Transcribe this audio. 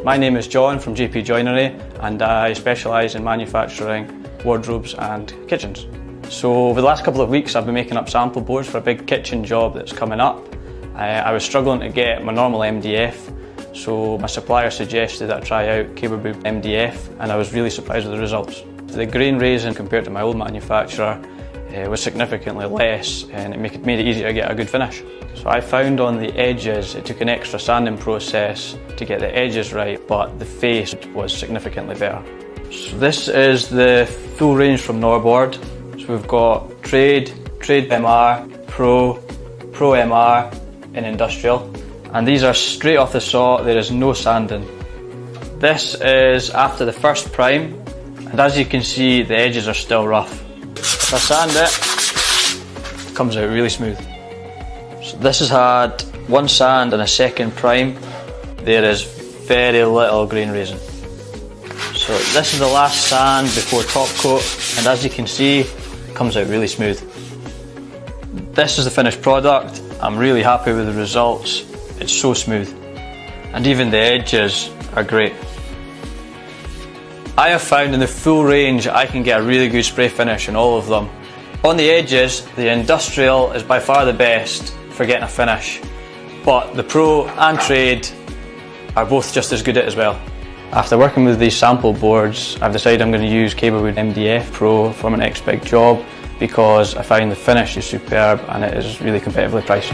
My name is John from Joinery and I specialise in manufacturing wardrobes and kitchens. So over the last couple of weeks I've been making up sample boards for a big kitchen job that's coming up. I was struggling to get my normal MDF, so my supplier suggested that I try out CaberMDF and I was really surprised with the results. The grain raising compared to my old manufacturer was significantly less and it made it easier to get a good finish. So I found on the edges it took an extra sanding process to get the edges right, but the face was significantly better. So this is the full range from Norboard. So we've got Trade MR, Pro MR and Industrial. And these are straight off the saw, there is no sanding. This is after the first prime, and as you can see the edges are still rough. If I sand it comes out really smooth. So this has had one sand and a second prime. There is very little grain raising. So this is the last sand before top coat, and as you can see it comes out really smooth. This is the finished product. I'm really happy with the results. It's so smooth and even the edges are great. I have found in the full range I can get a really good spray finish on all of them. On the edges, the Industrial is by far the best for getting a finish, but the Pro and Trade are both just as good at it as well. After working with these sample boards, I've decided I'm going to use CaberMDF Pro for my next big job because I find the finish is superb and it is really competitively priced.